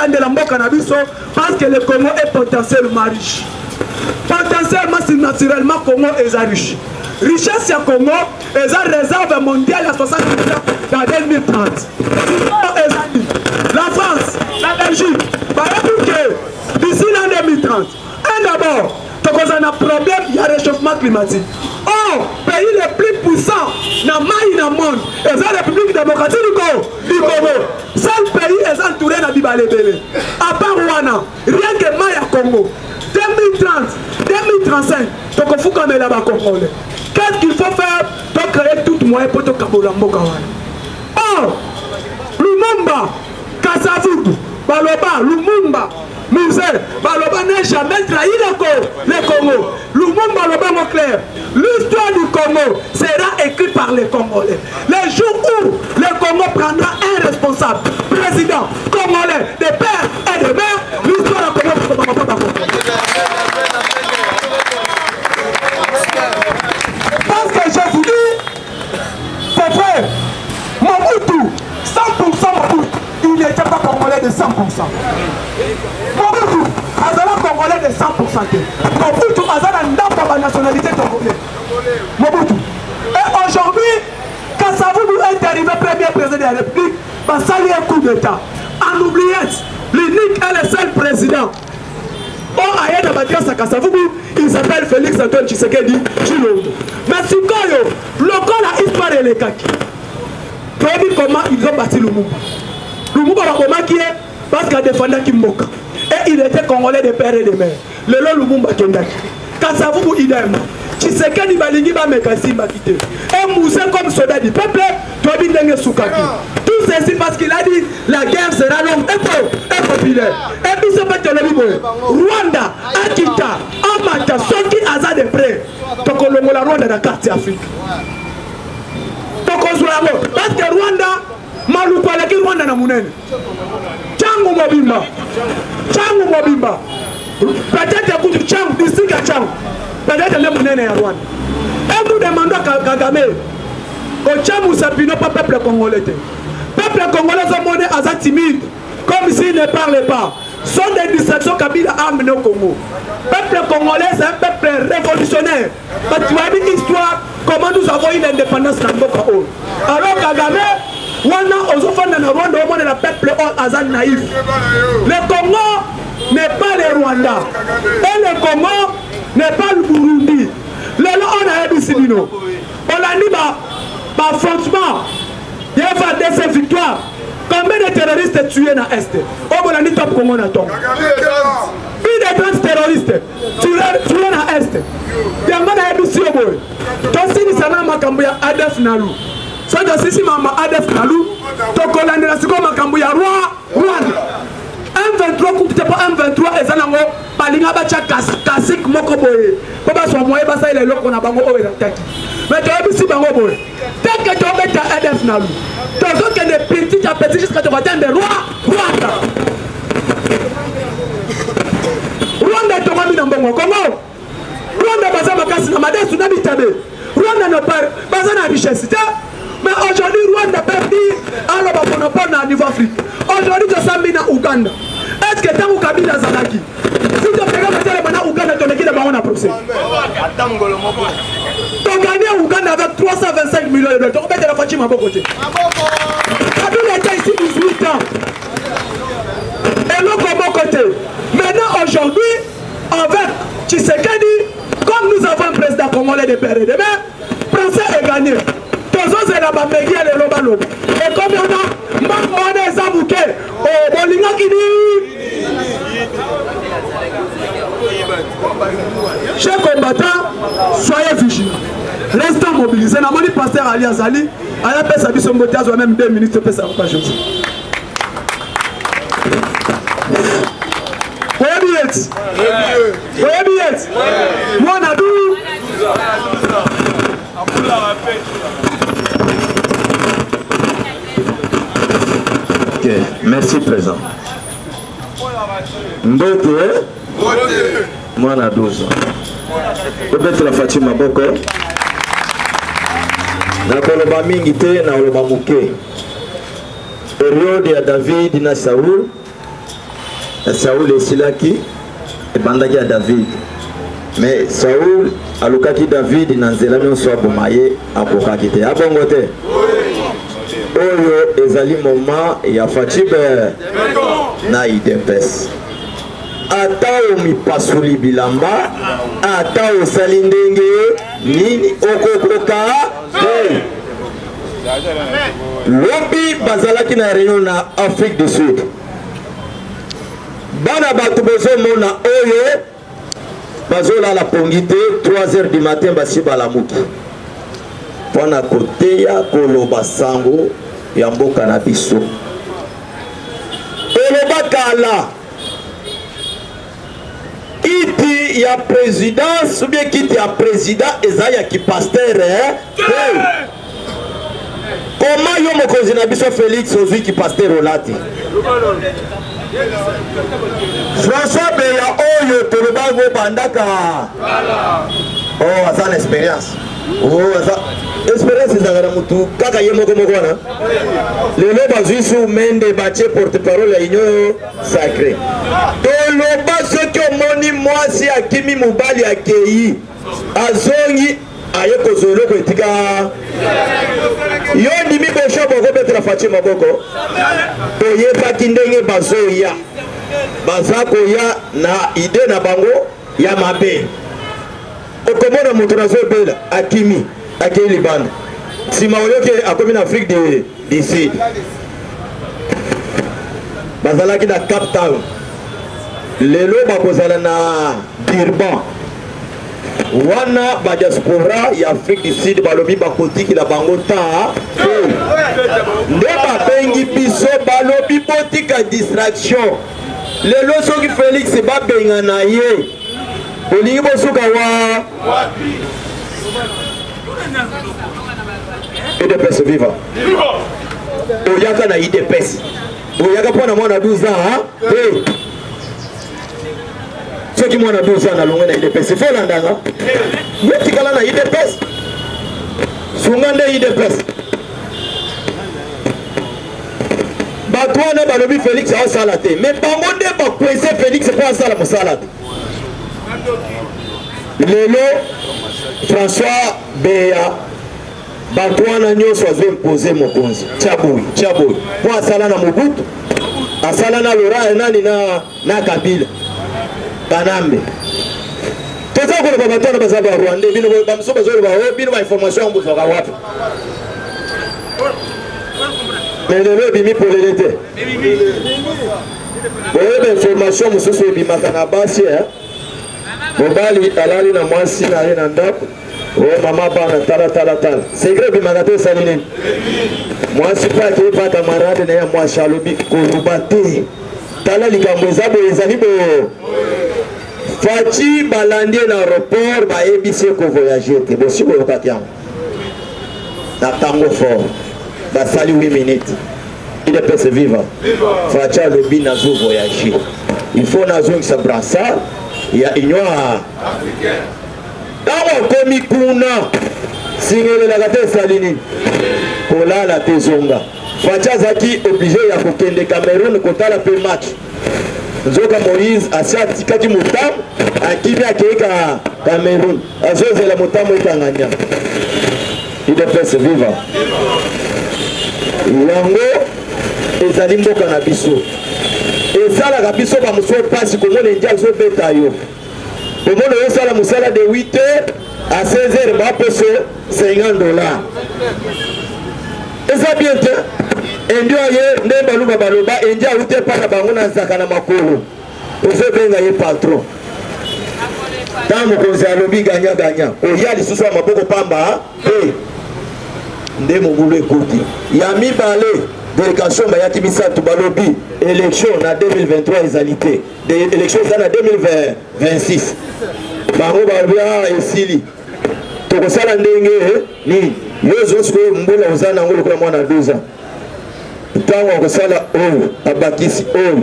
tokandela mboka na biso parce que le Congo est potentiellement riche. Potentiellement, c'est naturellement Congo est riche. Richesse ya Congo est la réserve mondiale à 60 milliards dans 2030. La France, la Belgique, par exemple que d'ici l'an 2030, d'abord, on a un problème, il y a réchauffement climatique. Or, pays le plus puissant dans le monde, c'est la République démocratique du Congo. Seul pays est entouré de Bibalébélé. À part Rwanda, rien que Maya Congo. 2030, 2035, donc il faut qu'on ait là-bas Congolais. Qu'est-ce qu'il faut faire pour créer tout moyen pour te Kabolambo Kawan? Or, Lumumba, Kasavubu, Baloba, Lumumba, Musée, Baloba n'a jamais trahi le Congo. Lumumba Baloba mon clair. L'histoire du Congo sera écrite par les Congolais. Le jour où le Congo prendra un responsable, président congolais, des pères et des mères, l'histoire du Congo ne sera pas parce que je vous dis, c'est vrai, Mobutu, 100% Mobutu, il n'était pas congolais de 100%. Mobutu, Azala congolais de 100%. Mobutu, Azala n'a pas la nationalité congolaise. Mobutu. Et aujourd'hui, quand Savubu est arrivé premier président de la République, bah, ça y est un coup d'État. En oubliette, l'unique et le seul président. Or, à Yéna Badiasa Kasavubu, il s'appelle Félix Antoine Tshisekedi Tshilombo. Mais si le col a histoire et les kaki. Comment ils ont bâti Lumumba. Lumumba qui est parce qu'il a défendu Kimboka. Et il était congolais de père et de mère. Le long Lumumba Kendaki. Kasavubu idem. Tshisekedi Balingi Bamekasi Bakite. Et Moussé comme soldat du peuple, Tobi Nenge Soukaki. Tout ceci parce qu'il a dit la guerre sera longue et populaire. Et puis c'est pas que le Rwanda, Akita, Amata, Soki Aza de près. Donc on le Rwanda dans la carte Afrique. Donc on se parce que Rwanda, Malupalaki Rwanda na Mounene. Tchangu Mobimba. Tchangu Mobimba. Peut-être que tu Tchangu, district à Tchangu. Peut-être que Mounene est à Rwanda. Et nous demandons à Kagame. Au Tchangu Sapino, pas peuple congolais. Peuple congolais sont monnaie à timide, comme s'ils ne parlaient pas. Sont des distractions Kabila a amené au Congo. Peuple congolais, c'est un peuple révolutionnaire. Parce que tu as une histoire, comment nous avons eu l'indépendance dans notre pays. Alors Kagame, on a aux enfants de Rwanda, on a le peuple Azan naïf. Le Congo n'est pas le Rwanda. Et le Congo n'est pas le Burundi. Le on a eu Simino. On a dit, franchement, il y a des victoires. Combien de terroristes tués dans l'Est? On a dit top Congo na tombe. Plus de 30 terroristes tués dans l'Est. Il y a un peu de Sioboy. Donc si nous sommes à Makambuya Adef Nalu. So de si mama Adef Nalu. Donc on a dit que Makambuya Rwanda. M23 coupe pas M23 et ça nango balinga bacha kasik moko boye. Papa so moye basa ile loko na bango o taki. Mais tu as vu bango boye. Dès que tu mets ta Adef Nalu. Tu as que des petits à petits jusqu'à tu vas atteindre Rwanda. Rwanda est tombé dans Bongo. Comment? Rwanda baza makasi na madé tsunami tabe. Rwanda ne pas baza na richesse. Mais aujourd'hui Rwanda perdu alors ba monopole na niveau Afrique. Aujourd'hui tu as mis na Uganda. Est-ce que tant Kabila Zalaki? Si tu fais comme ça na Uganda tu n'es pas on a procès. Tu as gagné Uganda avec 325 millions de dollars. Tu as la Fatima Bokoté. Kabila était ici 18 ans. Et l'autre à mon côté. Maintenant aujourd'hui avec Tshisekedi, comme nous avons un président congolais de père et de mère, français est gagné. Et comme on a des avoués, chers combattants, soyez vigilants. Restons mobilisés. Nous avons dit pasteur Ali Azali, à la paix, ça dit même 2 minutes, paix, ça va pas jouer. Moi, on a Ok, merci président. Mbote, moi on a 12 ans. Peut-être la Fatima Boko. Na koloba mingi te na koloba muke. Période ya David na Saoul. Saoul esilaki ebandaki ya David. Mais Saoul alukaki David na nzela nyonso aboma ye akokaki te. Abongo te. Oyo ezali moment ya Fachibe na idepes. Ata omipasuli bilamba, ata osali ndenge nini okokoka te. Lobi bazalaki na réunion na Afrique du Sud. Bana bato bozomona oyo bazolala pongi te 3h du matin basi balamuki mpona koteya koloba sango ya mboka na biso. Oloba kala kiti ya présidence ou bien kiti ya président eza ya kipaster comment yo mokonzi na biso Félix ozwi kipaster olati François Beya oyo tolobango bandaka oh asa na expérience oh asa expérience ezalaka na mutu kaka ye moko wana lelo bazwi su mende batie porte-parole ya union sacré toloba soki omoni mwasi akimi mobali akei azongi aye kozwa eloko etika yo ndimi bosho bokobetela Fachi maboko toyebaki ndenge bazoya baza koya na ide na bango ya mabe okomona moto nazobela akimi akei libanda nsima oyoki akomi na Afrique du Sud bazalaki na Cape Town lelo bakozala na Durban wana ba diaspora ya Afrique du Sud balobi bakotikila bango ta nde babengi biso balobi botika distraction lelo soki Félix babenga na ye olingi bosuka wa IDPS viva oyaka na IDPS oyaka mpona mwana 12 ans soki mwana 12 ans nalongwe na IDPS ifo landanga yetikala na IDPS sunga nde IDPS bato wana balobi Félix aosala te me bango nde bakwese Félix mpo asala mosala te lelo François Beya bato wana nyonso azoimpose mokonzi tiaboyi mpo asala na Mobutu asala na Laurent nani na Kabila Kanambe toza koloba bato wana baza ba Rwanda bino bamiso bazoloba bino ba information mbozwaka wapi mais lelo ebimi polele te oyeba information mosusu ebimaka na basi mobali alali na mwasi na ye na ndako o mama bana tala sekre ebimaka te osali nini mwasi mpe akei mpa kamarade na ye mwasi alobi koluba te tala likambo eza boye ezali boye Fachi balandi na aéroport bayebisi kovoyage te bosi boyokaki yango na tango fort basali 8 minutes IDPS viva Fachi alobi nazo voyage il faut nazongisa brassard ya union africaine ntango akomi kuna singelelaka te esali nini kolala te zonga Fachi azalaki oblige ya kokende Cameroun kotala mpe match nzoka Moïse asi atikaki motamu akimi akeika Cameroun azozela motamu ekanganya IDPS viva yango ezali mboka na biso esalaka biso bamosusu mpasi komona endia azobeta yo komona oyosala mosala de 8h à 16h baposo $50 eza bien te endio ye nde baluba baloba endia awute mpaka bango na nzaka na makolo ozobenga ye patron ntango mokonzi alobi ganya oya lisusu ya maboko pamba nde mobulu ekoti ya mibale délégation bayaki misatu balobi élection na 2023 ezali te élection eza na 2026 bango balobi esili tokosala ndenge nini yo zosikoyo mbula oza nango lokola mwana 12 ans ntango akosala oyo abakisi oyo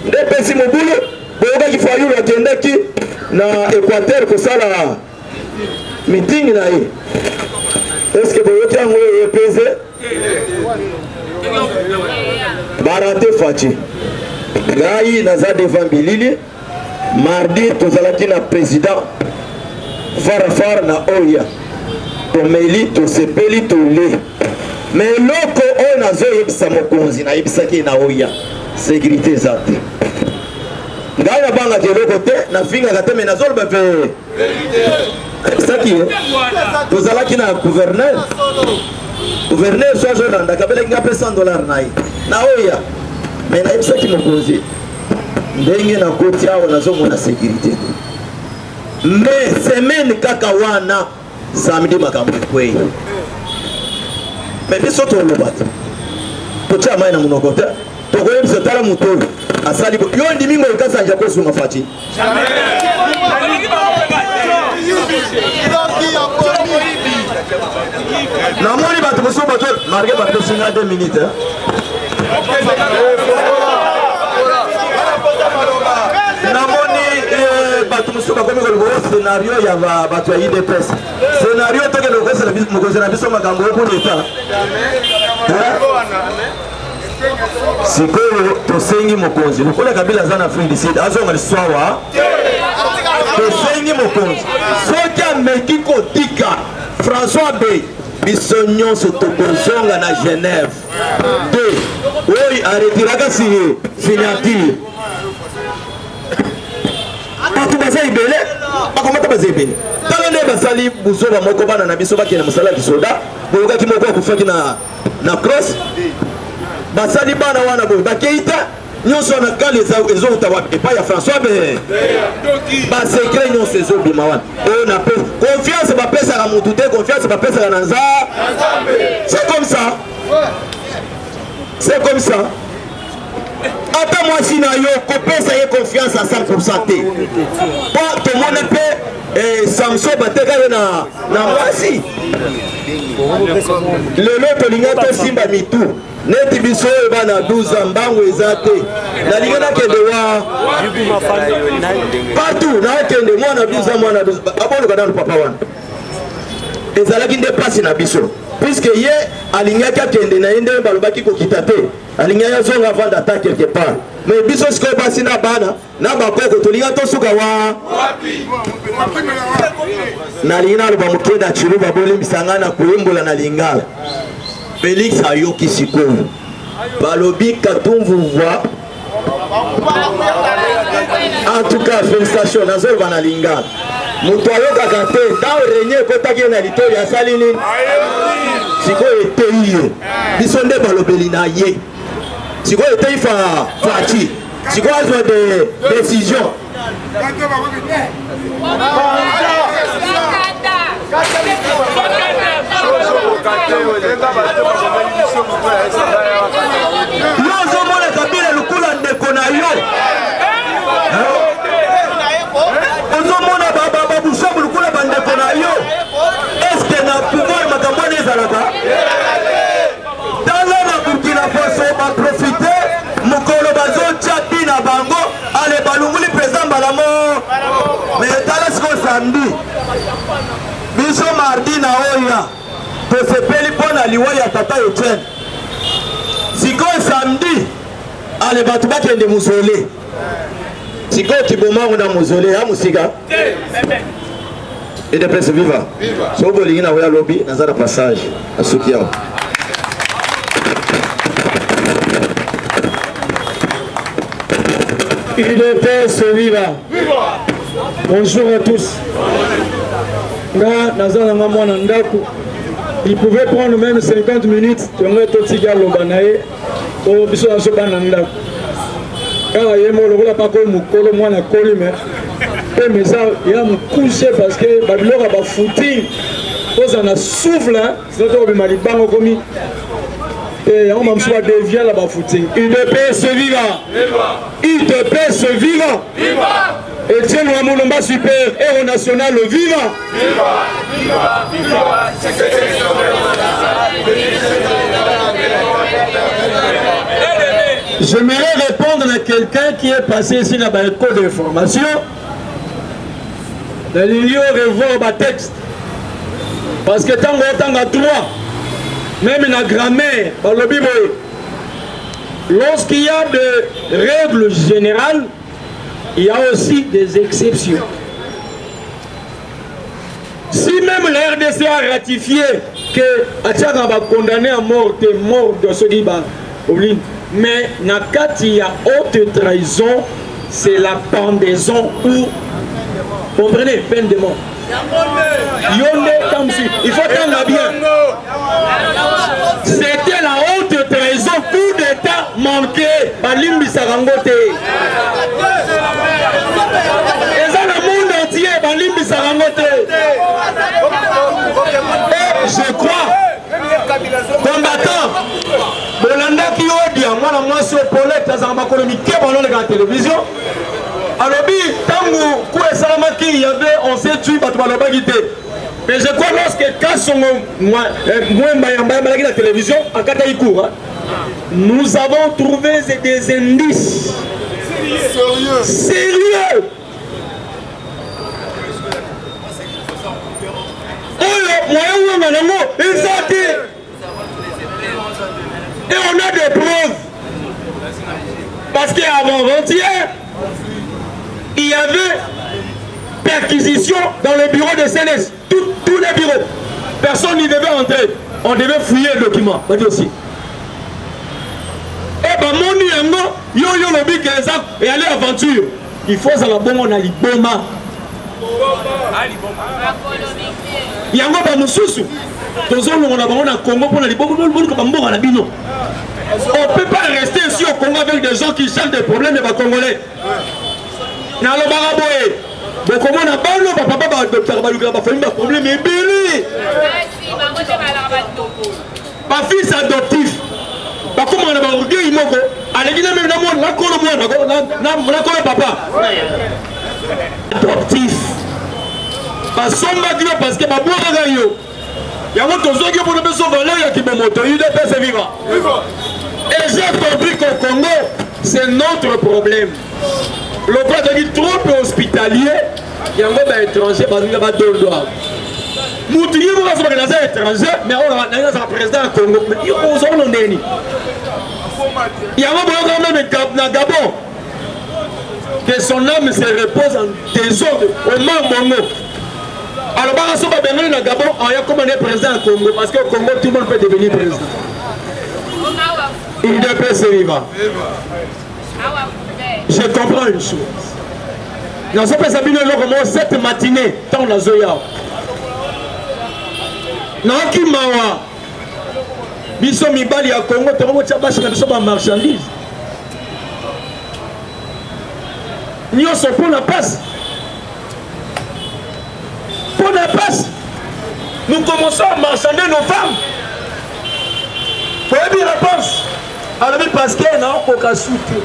nde pesi mobulu boyokaki fayulu akendaki na Équateur kosala meeting na ye eske boyoki yango oyo epeze barate Fachi ngai naza devant bilili mardi tozalaki na président farafara na oya tomeli tosepeli tole mais eloko oyo nazoyebisa mokonzi nayebisaki na oya sécurité eza te ngai nabangaki eloko te nafingaka te mais nazoloba mpe nayebisaki tozalaki na gouverneur so azolandaka beleki nga mpe $100 na ye na oya mais nayebisaki mokonzi ndenge nakoti awa nazomona sécurité te mais semaine kaka wana samedi makambo ekwei mais biso toloba te totia mai na monoko te tokoyebisa tala moto oyo asali yo ndimi ngo ekasanja kosunga fati namoni bato mosusu bato marke bato singa 2 minutes namoni bato mosusu bakomi koloboo scénario ya bato ya idps scénario tokende kokosela mokonzi na biso makambo oyo mpona eta sikoyo tosengi mokonzi lokola kabila aza na afrique du sud azonga lisusu awa tosengi mokonzi soki ameki kotika françois bey biso nyonso tokozonga na genève te oyo aretiraka signature bato baza ebele bakomata baza ebele tala nde basali buzoba moko bana na biso bakende mosala ya kisoda boyokaki moko akufaki na cross basali bana wana boye bakei te nyonso na kala ezouta wapi epai ya françois be basekret nyonso ezobima wana oyo na pe confiance bapesaka motu te confiance bapesaka na nzambe c'est comme ça c'est comme ça ata mwasi na yo kopesa ye confiance à 100% te po tomone mpe samson batekale na mwasi lelo tolinga tosimba mitu neti biso oyo bana 12 mbango eza te nalinga nakende wa partout nakende mwana 12 mwana 12 aboluka nanu papa wana ezalaki nde pasi na biso puisque ye alingaki akende na ye nde balobaki kokita te alingaki azonga avant d'attaque quelque part mais biso sikoyo basi na bana na bakoko tolinga tosuka wa nalingi naloba mokenda chilu babolimbisa ngai na koyembola na lingala Félix ayoki sikoyo balobi katumvu voix en tout cas félicitations nazoloba na lingala moto ayokaka te ntango renye ekotaki ye na litori asali nini sikoyo etei ye biso nde balobeli na ye sikoyo etei faci sikoyo azwa de décision yo ozomona kabila lukula ndeko na yo ozomona babushabu lukula bandeko na yo eske na pouvoir makambo wana ezalaka tala na burkina faso baprofite mokolo bazotia bi na bango ale balunguli président balamo mais tala siko samedi biso mardi na oya tosepeli mpo na liwa ya tata etienne sikoyo samedi ale bato bakende mozole sikoyo kibomango na mozole ya mosika edepese viva so bolingi na oya lobi naza na passage asuki awa UDPS viva. Bonjour à tous. Nga nazana nga mwana ndaku. Il pouvait prendre même 50 minutes. Tonga totiga lobanae. O biso aso bana ndaku. Car yemo lokola pa ko mukolo mwana koli mais pe meza ya mukuse parce que babilora ba footing. Poza na souffle hein. C'est to bima libango komi. Et on m'a soit dévié là-bas footing. UDPS viva. UDPS viva. Viva. Etienne Wamulomba super héros national viva. Viva. Viva. Viva. J'aimerais répondre à quelqu'un qui est passé ici dans le code d'information. Dans l'ilion revoir le texte. Parce que tant qu'on a droit. Même la grammaire, lorsqu'il y a des règles générales, il y a aussi des exceptions. Si même la RDC a ratifié que Atchaka va condamner à mort, t'es mort de ce débat, mais Nakati, il y a haute trahison, c'est la pendaison ou, comprenez, peine de mort. Yonde Kamsi, il faut t'en bien. C'était la haute trahison, coup d'état manqué, Balimbi Sarangote. Et ça, le monde entier, Balimbi Sarangote. Et je crois, combattant, Bolanda qui odia, moi, sur Paulette, dans la télévision. Alors, il y avait, on s'est tué, mais je crois lorsque la télévision, nous avons trouvé des indices sérieux. Et on a des preuves. Parce qu'avant-hier, il y avait perquisition dans le bureau de CNS. Tous les bureaux. Personne n'y devait entrer. On devait fouiller le document. On dit aussi. Et bien, mon yango, yo le big et aller aventure. Il faut ça la bombe, on a l'iboma. Yango ba mususu. Tozolo on a Congo pour la liboma, on ne peut pas rester ici au Congo avec des gens qui cherchent des problèmes des Congolais. Na lo baraboé. Donc comment on a pas papa docteur Baluka ba famille problème mais belé. Ma fils adoptif. Ba comment on a ba orgueil moko. Allez même na moi na kolo na kolo papa. Adoptif. Ba somba dio parce que ba boka yo. Ya moto zogi pour le besoin valeur ya kibomoto, il est pas vivant. Et j'ai compris qu'au Congo, c'est notre problème. Le peuple dit trop hospitalier, il y a un peu étranger, il y a un peu de droit. Nous disons que c'est un étranger, mais on a un président au Congo. Mais il y a un peu de il y a un peu de Gabon. Que son âme se repose en désordre au Mont. Alors, si on va venir au Gabon, il y a comme un président au Congo, parce qu'au Congo, tout le monde peut devenir président. Il ne peut se vivre. Je comprends une chose. Dans ce pays, cette matinée, tant la Zoya. Naki Mawa. Biso Mibali à Congo, tu as dit marchandise. Nous sommes pour la passe. Pour la passe. Nous commençons à marchander nos femmes. Vous avez bien la réponse. Alors, parce qu'il n'y a aucun soutien.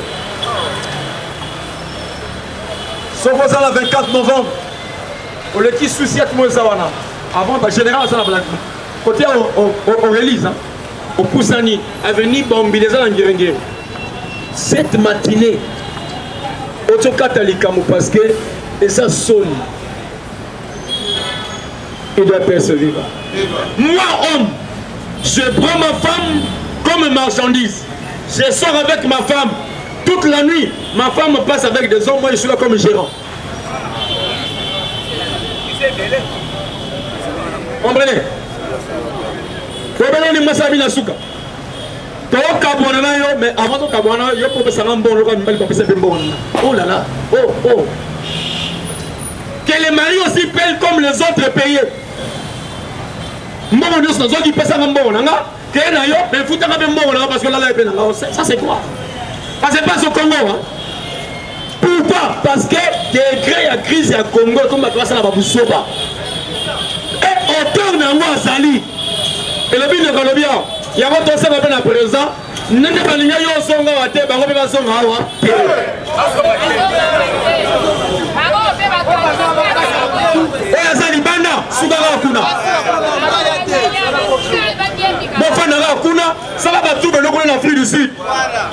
Sauf que ça, le 24 novembre, on le qui soucie à tout le monde. Avant, le général, ça va côté on rélise, au Poussani, avenue Bambi, les gens en Guéringué. Cette matinée, parce que et ça sonne. Il doit percevoir. Moi, homme, je prends ma femme comme marchandise. Je sors avec ma femme toute la nuit. Ma femme passe avec des hommes, moi je suis là comme gérant. Comprenez? Mais avant de Kabwana, il y a un bon oh là là, oh. Que les maris aussi payent comme les autres pays. Ça c'est quoi? Ça c'est pas au Congo. Hein? Pourquoi? Parce que degré à crise à Congo comme ça n'a pas pu sauver. Et auteur n'a pas sali. Et le but de Colombia, il y a votre ça va à présent. N'est pas lié au son à terre, bah on va son à et Azali Banda, Sougara Kuna. Bon, Fanara Kuna, ça va tout le monde en Afrique du Sud.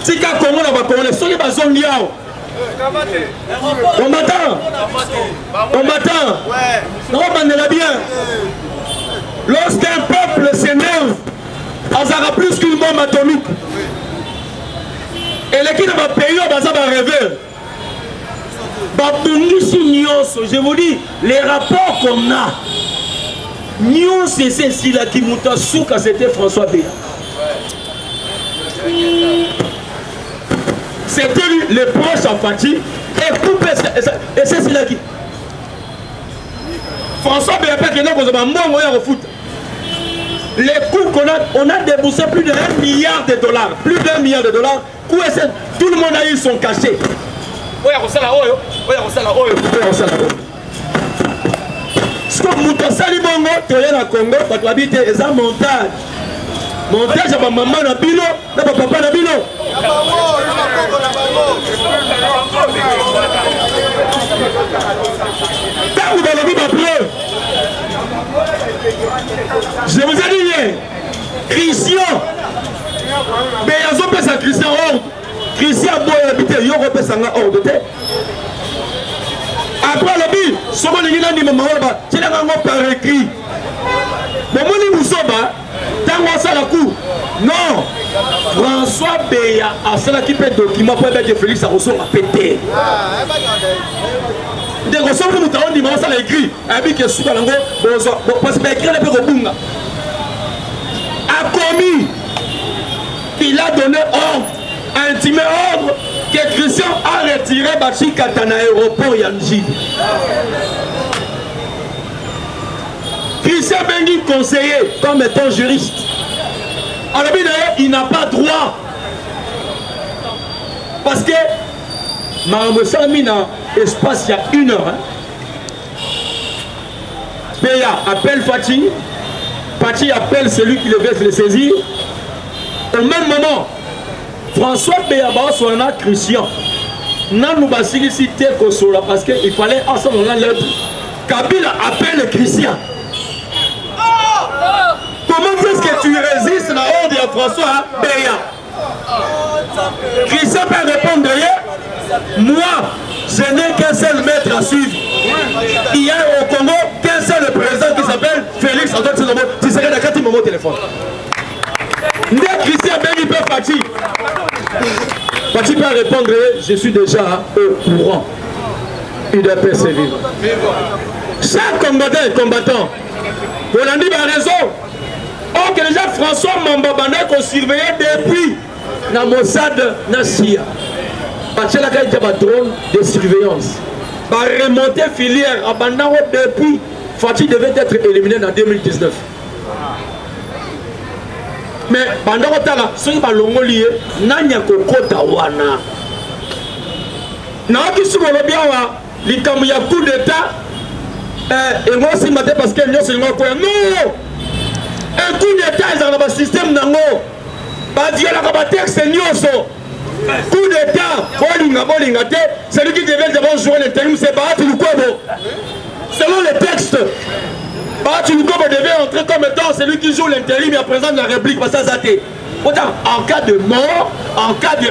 Si quand Congo n'a pas connu, ce n'est pas son liao. On m'attend. Non, on est bien. Lorsqu'un peuple s'énerve, on aura plus qu'une bombe atomique. eleki na bapays oyo baza barêveur babungisi nyonso. Je vous dis, les rapports qu'on a nyonso esesilaki moto asuka c'était François Béa. C'était lui le proche à Fati et coupé et esesilaki François Béa qui est là pour mbongo ya foot. Les coûts on a déboursé plus de 1 milliard de dollars. Plus d'1 milliard de dollars. Tout le monde a eu son cachet. Ce que Moutosali Bongo, tu es dans Congo, tu habites et un montage. Montage à ma maman na bino, na papa na bino. Quand vous avez vu ma preuve, je vous ai dit hier, Christian, mais ils ont fait ça Christian ordre. Christian a beau habiter, ils ont fait ça ordre. Après le but, ce que les gens disent, c'est par écrit. Mais moi, je vous dis, ça la cour. Non, François Béa a cela qui fait document pour mettre Félix à recevoir à péter. Des ressources que nous avons dit, ça l'a écrit. Et puis que sous la langue, parce que écrit le peu de a commis, il a donné ordre, intimé ordre que Christian a retiré Bachi Katana aéroport Yanji. Christian Bengi conseiller comme étant juriste. Alors il n'a pas droit. Parce que Marambo Samina espace il y a 1 heure. Béa appelle Fati. Fati appelle celui qui le veut le saisir. Au même moment, François Béa soit un Christian. Nous basili cité Kosola parce qu'il fallait ensemble dans l'autre. Kabila appelle Christian. Comment est-ce que tu résistes dans l'ordre de François Béa? Christian peut répondre derrière. Moi, je n'ai qu'un seul maître à suivre. Il y a au Congo qu'un seul président qui s'appelle Félix Antoine Tshisekedi. Tu serais d'accord, tu m'envoies au téléphone. Dès Christian Béni peut partir. Fati peut répondre, je suis déjà au courant. UDPS c'est vivre. Chaque combattant, Rolandi a raison. Or que déjà François Mambabana qu'on surveillait depuis la Mossad Nassia. Parce que la carte de drone de surveillance. Par remonter filière à Bandao depuis Fati devait être éliminé en 2019. Mais pendant que tu as ce qui va l'ongolier, Nanya Kokota Wana. N'a qui se voit bien, les Kamouya coup d'état, et moi aussi, parce que nous sommes quoi. Non! Un coup d'état, ils ont un système nango. Pas dire la texte, c'est nyoso. Coup d'état, celui qui devait d'abord jouer l'intérim, c'est Bahati Lukwebo. Selon les textes, Bahati Lukwebo devait entrer comme étant celui qui joue l'intérim et à présent de la République, parce que ça a été. Autant, en cas de mort, en cas de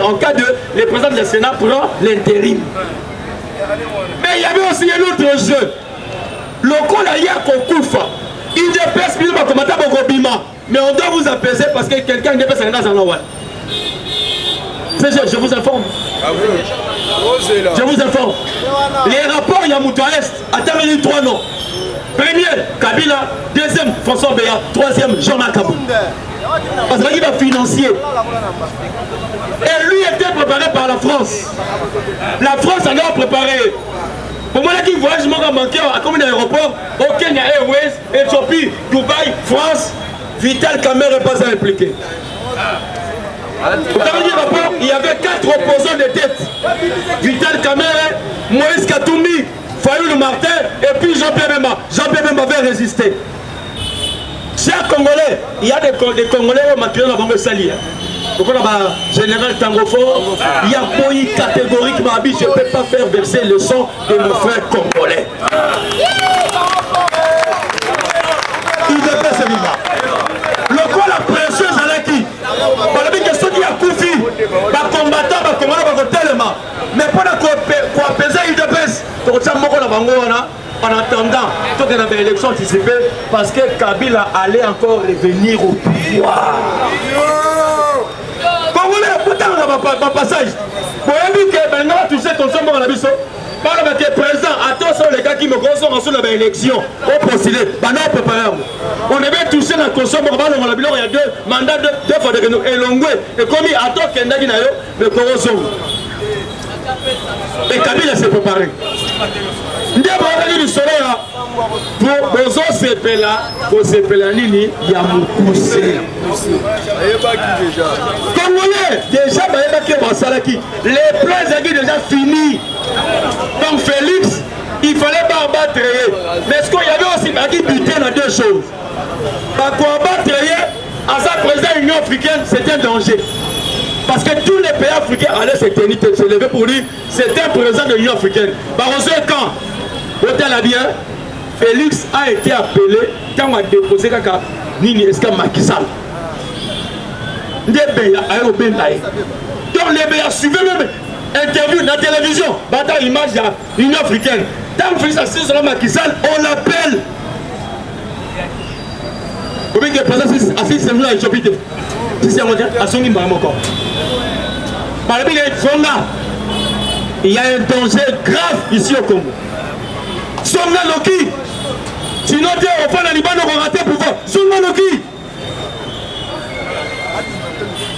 le président du Sénat prend l'intérim. Mais il y avait aussi un autre jeu. Le coup là, il y a Kokoufa. Il dépasse plus comme Bima. Mais on doit vous apaiser parce que quelqu'un dépasse un dans la je vous informe. Je vous informe. Les rapports, il y a Mouta Est. Attends, il y a 3 noms. Premier, Kabila. Deuxième, François Béa. Troisième, Jean-Marc Kabou. Parce qu'il va financier. Et lui était préparé par la France. La France allait préparer. Pour moi, qui voyage, je m'en manqué à combien d'aéroports? Au Kenya Airways, Éthiopie, Dubaï, France. Vital Kamer n'est pas impliqué. Dans le rapport, il y avait 4 opposants de tête. Vital Kamer, Moïse Katoumi, Fayoul Martin et puis Jean-Pierre Bemba. Jean-Pierre Bemba avait résisté. Chers Congolais, il y a des Congolais qui ont maquillé la banque Sali. Donc on a général Tangofo, il y a Boyi catégoriquement habillé, je ne peux pas faire verser le sang de mon frère congolais. Il devait se vivre. Le quoi la pression, j'allais qui? Par la question qui a Koufi, les combattants, tellement. Mais pour apaiser, il devait en attendant, toute une élection anticipée, parce que Kabila allait encore revenir au pouvoir. Congolais, pourtant on n'a passage. Pour éviter que maintenant toucher ton sommet en abisso. Par le président, attention les gars qui me consomment sur l'élection. Au postulé, maintenant on peut pas. On devait toucher la consommation. Il y a deux mandats, deux fois de nous. Et l'ongoué, et comme il attend qu'il y ait le corrosion. Et Kabila s'est préparé. Ndiye baali du soleil pour bozo sepela pour sepela nini ya mukuse. Congolais déjà bayeba ke basalaki les plans étaient déjà finis. Donc Félix il fallait pas abattre. Mais est-ce qu'il y avait aussi qui butait dans deux choses. Pour abattre à sa président de l'Union africaine c'était un danger. Parce que tous les pays africains allaient se lever pour dire c'est un président de l'Union africaine. Barroso quand hôtel a bien, Félix a été appelé quand on a déposé Kaka Nini Eska Macky Sall. Donc les pays suivaient même interview dans la télévision, dans l'image de l'Union africaine. Tant Félix a signé sur Macky Sall, on l'appelle. Vous voyez que le président a signé sur l'Éthiopie. C'est à son niveau encore. Par exemple, il y a un danger grave ici au Congo. Songa Loki, sinon tu es au fond de Liban, on va rater pour voir. Songa Loki,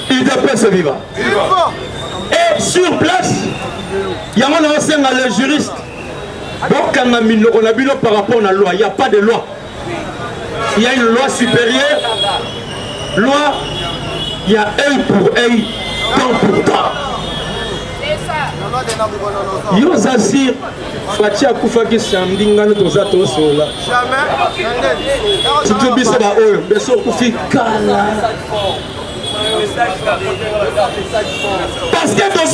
il doit se vivre. Et sur place, il y a un ancien les juristes. Donc, quand on a vu par rapport à la loi, il n'y a pas de loi. Il y a une loi supérieure. Loi, il y a œil pour œil, temps pour temps. Yo Zazir, Fatia Koufaki samedi ngano toza tosola. Tu te bis ba oyo, beso Koufi kala. Parce que dans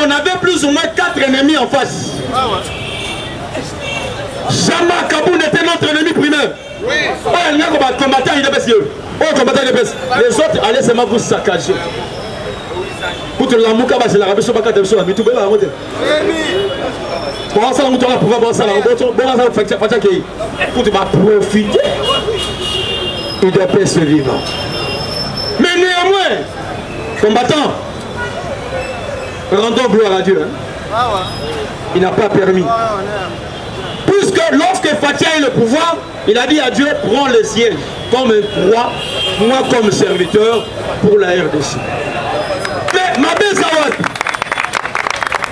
on avait plus ou moins 4 ennemis en face. Jama Kaboun était notre ennemi primaire. Oui. Il y a un combattant, il est baissé. Les autres allaient seulement vous saccager. Pour te l'amouka, c'est la rabie sur la carte, sur la mitou, mais la route. Pour ça, on va pouvoir voir ça, pour te profiter, il doit pas se vivre. Mais néanmoins, combattant, rendons gloire à Dieu. Il n'a pas permis. Puisque lorsque Fatia a eu le pouvoir, il a dit à Dieu, prends le ciel comme un roi, moi comme serviteur pour la RDC. Mais ma belle Zawad,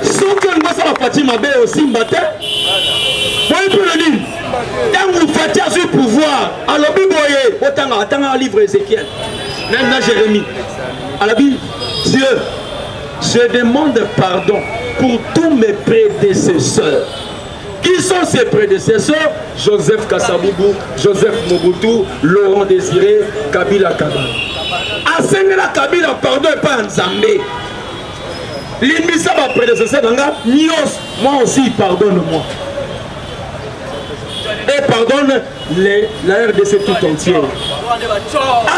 ce que nous avons fait, ma belle aussi, matin, vous pouvez le dire, quand vous Fatia a eu le pouvoir, alors vous voyez, autant à livre Ézéchiel, même là Jérémie, à la Bible, Dieu, je demande pardon pour tous mes prédécesseurs. Qui sont ses prédécesseurs? Joseph Kassaboubou, Joseph Mobutu, Laurent Désiré, Kabila Kabila. Asengela Kabila, pardon, et pas Nzambé. L'imisa ma prédécesseur, moi aussi, pardonne-moi. Et pardonne la RDC tout entière.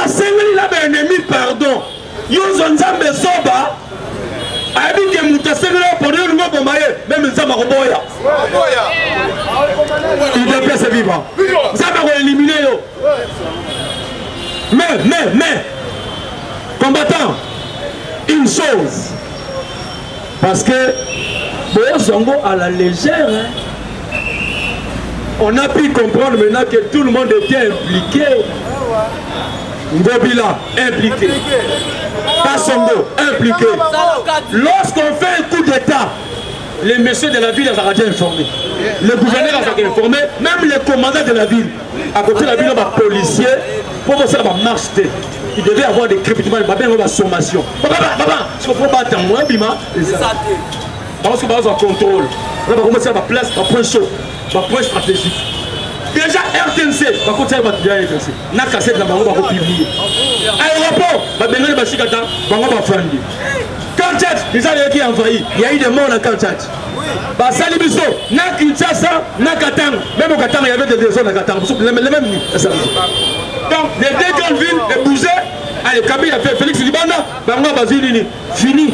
Asengela il a un ennemi, pardon. Yozo Nzambé Soba. Il doit se vivre. Ça va éliminer. Mais, combattant, une chose. Parce que, Zongo à la légère, hein, on a pu comprendre maintenant que tout le monde était impliqué. Ngobila, impliqué. Passongo, impliqué. Lorsqu'on fait un coup d'état, les messieurs de la ville ont été informés. Le gouverneur a été informé, même les commandants de la ville. À côté de la ville, on va policier pour voir ça va marcher. Il devait avoir des crépitements, il va avoir sommation. Si on ne peut pas attendre, parce que on va contrôle. On va commencer à place, à point chaud, à point stratégique. Déjà RTNC, par contre, ça va bien RTNC. Na cassette là, on va publier. Aéroport, va bien le Bachikata, on va faire. Kanchach, déjà qui a envahi, il y a eu des morts à Kanchach. Bah Salibiso, na Kinshasa, na Katanga, même au Katanga, il y avait des zones à Katanga, les mêmes. Donc les deux grandes villes, les bougées, allez, Kabila a fait Félix Libanda, Bango Bazilini, fini.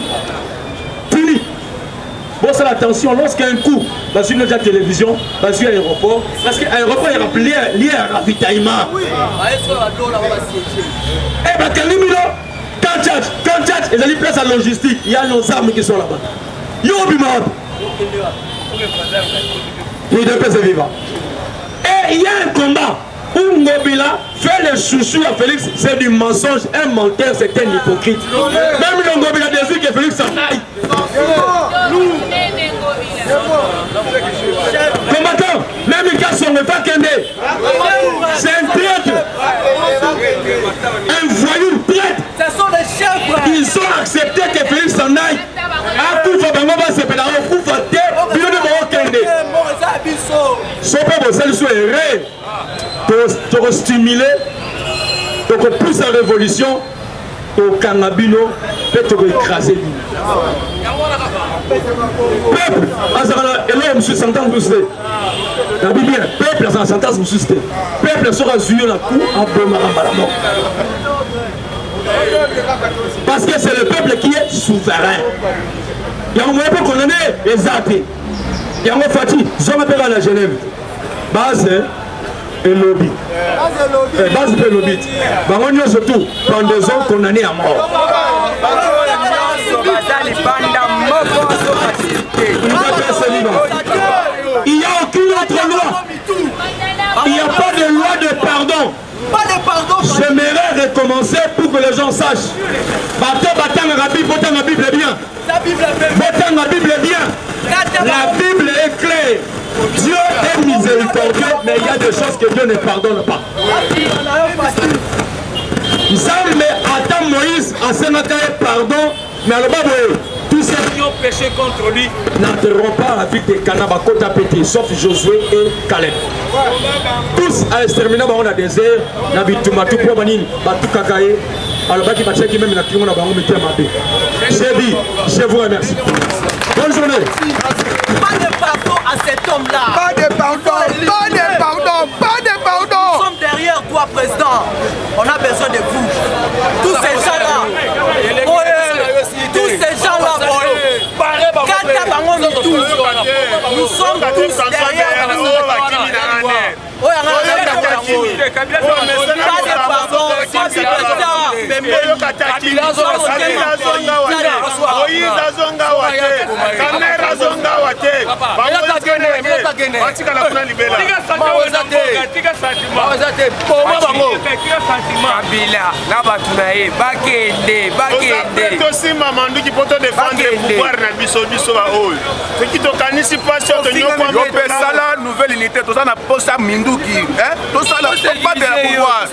Bon, c'est l'attention, lorsqu'il y a un coup dans une autre télévision, dans un aéroport, parce qu'un aéroport est lié à ravitaillement. Eh bien, Kalimilo, Kanchach, ils ont dit place à logistique, il y a nos armes qui sont là-bas. Yo Bimab. UDPS est vivant. Et il y a un combat où Ngobila fait le chouchou à Félix, c'est du mensonge, un menteur, c'est un hypocrite. Même le Ngobila désire que Félix s'en aille. Combattant, même il casse son repas Kende. C'est un traître. Un voyou traître. Ce sont des chefs. Ils ont accepté que Félix s'en aille. Akufa Bangoba c'est pédalo, Kufa Te, Bilo de Moro Kende. Sopa Bosel soit erré. Pour stimuler, pour plus la révolution, au Kanabino, peut écraser lui. Peuple, et là, je suis sentence de citer. La Bible, peuple, c'est la sentence de citer. Peuple sera zué la cour à Bomarambala. Parce que c'est le peuple qui est souverain. Il y a un moment pour condamner les athées. Il y a un moment Fatih, je m'appelle à la Genève. Base, et lobby. Base et lobby. Bangonio surtout, pendaison condamnés à mort. Il n'y a aucune autre loi. Il n'y a pas de loi de pardon. J'aimerais recommencer pour que les gens sachent. La Bible est bien. La Bible est bien. La Bible est claire. Dieu est miséricordieux, mais il y a des choses que Dieu ne pardonne pas. Zambe attend Moïse à Sénataire pardon, mais à l'obabo, tous ceux qui ont péché contre lui n'entreront pas la vie de Kanaba Kota Pété, sauf Josué et Caleb. Tous à exterminer dans le désert, na bitumatu pour manine, batu kakaye, alors baki batcheki même na kingo na bango metia mabe. J'ai dit, je vous remercie. Bonne journée. Pas de pardon à cet homme-là. Pas de pardon, pas de pardon, pas de pardon. Nous sommes derrière toi, président. On a besoin de vous. Tous ces gens-là. Tous ces gens-là. Nous sommes tous derrière vous. Nouvelle unité, tout ça n'a pas ça Minduki, hein? Tout ça n'a pas de pouvoir.